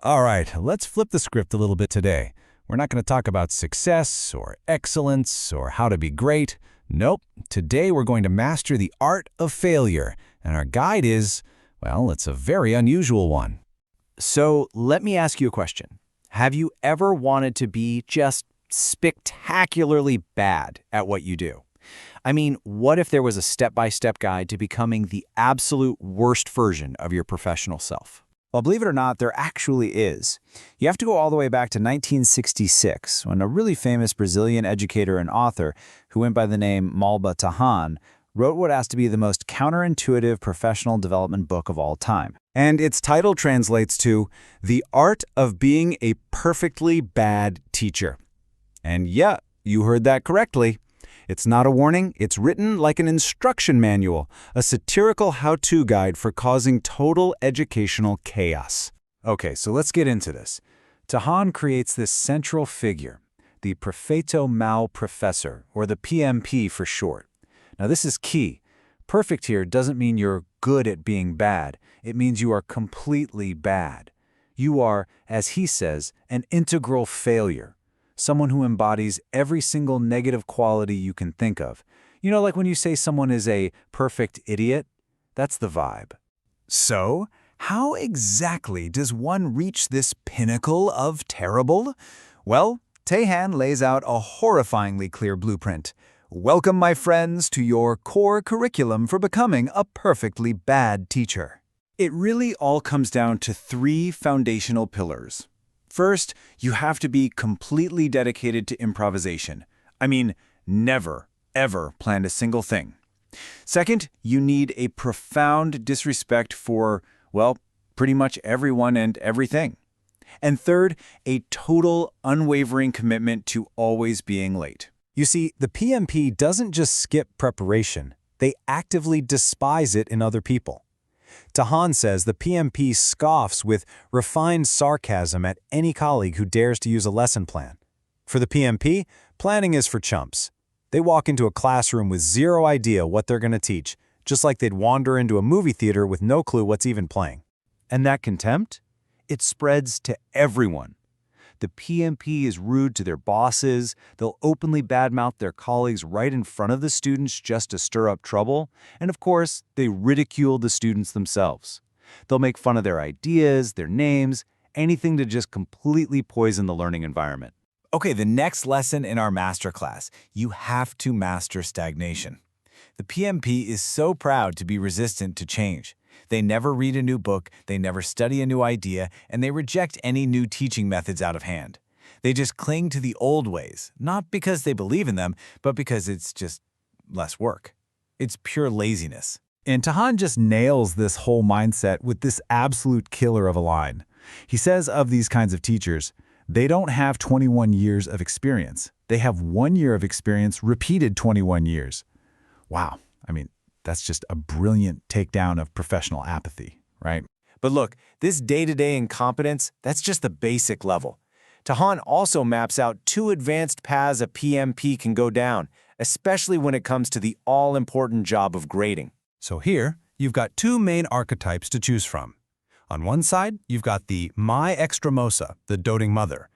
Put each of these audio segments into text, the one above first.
All right, let's flip the script a little bit today. We're not going to talk about success or excellence or how to be great. Nope, today we're going to master the art of failure. And our guide is, well, it's a very unusual one. So let me ask you a question. Have you ever wanted to be just spectacularly bad at what you do? I mean, what if there was a step-by-step guide to becoming the absolute worst version of your professional self? Well, believe it or not, there actually is. You have to go all the way back to 1966, when a really famous Brazilian educator and author who went by the name Malba Tahan wrote what has to be the most counterintuitive professional development book of all time. And its title translates to The Art of Being a Perfectly Bad Teacher. And yeah, you heard that correctly. It's not a warning, it's written like an instruction manual, a satirical how-to guide for causing total educational chaos. Okay, so let's get into this. Tahan creates this central figure, the Perfeito Mal Professor, or the PMP for short. Now this is key. Perfect here doesn't mean you're good at being bad. It means you are completely bad. You are, as he says, an integral failure. Someone who embodies every single negative quality you can think of. You know, like when you say someone is a perfect idiot? That's the vibe. So, how exactly does one reach this pinnacle of terrible? Well, Tahan lays out a horrifyingly clear blueprint. Welcome, my friends, to your core curriculum for becoming a perfectly bad teacher. It really all comes down to three foundational pillars. First, you have to be completely dedicated to improvisation. I mean, never, ever plan a single thing. Second, you need a profound disrespect for, well, pretty much everyone and everything. And third, a total, unwavering commitment to always being late. You see, the PMP doesn't just skip preparation. They actively despise it in other people. Tahan says the PMP scoffs with refined sarcasm at any colleague who dares to use a lesson plan. For the PMP, planning is for chumps. They walk into a classroom with zero idea what they're going to teach, just like they'd wander into a movie theater with no clue what's even playing. And that contempt? It spreads to everyone. The PMP is rude to their bosses, they'll openly badmouth their colleagues right in front of the students just to stir up trouble, and of course, they ridicule the students themselves. They'll make fun of their ideas, their names, anything to just completely poison the learning environment. Okay, the next lesson in our masterclass, you have to master stagnation. The PMP is so proud to be resistant to change. They never read a new book, they never study a new idea, and they reject any new teaching methods out of hand. They just cling to the old ways, not because they believe in them, but because it's just less work. It's pure laziness. And Tahan just nails this whole mindset with this absolute killer of a line. He says of these kinds of teachers, they don't have 21 years of experience. They have 1 year of experience repeated 21 years. Wow, I mean, that's just a brilliant takedown of professional apathy, right? But look, this day-to-day incompetence, that's just the basic level. Tahan also maps out 2 advanced paths a PMP can go down, especially when it comes to the all-important job of grading. So here, you've got 2 main archetypes to choose from. On one side, you've got the my extremosa, the doting mother.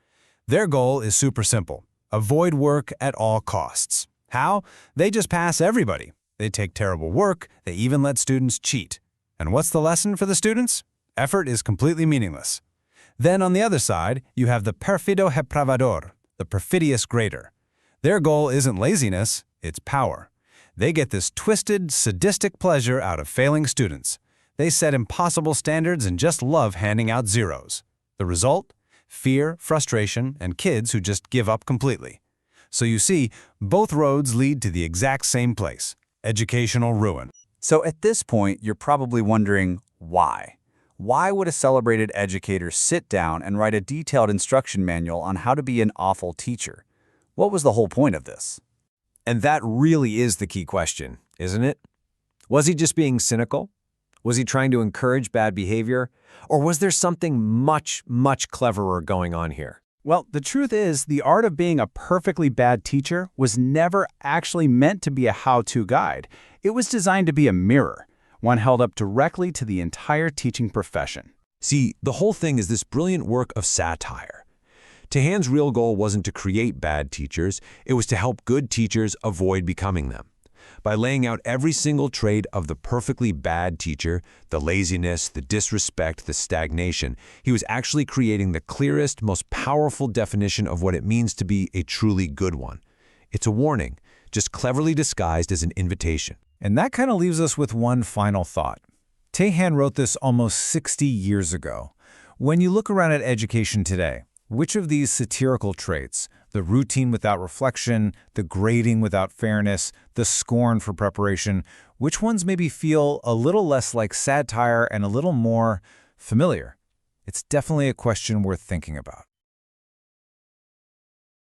Their goal is super simple: avoid work at all costs. How? They just pass everybody. They take terrible work, they even let students cheat. And what's the lesson for the students? Effort is completely meaningless. Then on the other side, you have the perfido repravador, the perfidious grader. Their goal isn't laziness, it's power. They get this twisted, sadistic pleasure out of failing students. They set impossible standards and just love handing out zeros. The result? Fear, frustration, and kids who just give up completely. So you see, both roads lead to the exact same place: educational ruin. So at this point, you're probably wondering why. Why would a celebrated educator sit down and write a detailed instruction manual on how to be an awful teacher? What was the whole point of this? And that really is the key question, isn't it? Was he just being cynical? Was he trying to encourage bad behavior? Or was there something much, much cleverer going on here? Well, the truth is, the art of being a perfectly bad teacher was never actually meant to be a how-to guide. It was designed to be a mirror, one held up directly to the entire teaching profession. See, the whole thing is this brilliant work of satire. Tahan's real goal wasn't to create bad teachers, it was to help good teachers avoid becoming them. By laying out every single trait of the perfectly bad teacher, the laziness, the disrespect, the stagnation, he was actually creating the clearest, most powerful definition of what it means to be a truly good one. It's a warning, just cleverly disguised as an invitation. And that kind of leaves us with one final thought. Tahan wrote this almost 60 years ago. When you look around at education today, which of these satirical traits, the routine without reflection, the grading without fairness, the scorn for preparation, which ones maybe feel a little less like satire and a little more familiar? It's definitely a question worth thinking about.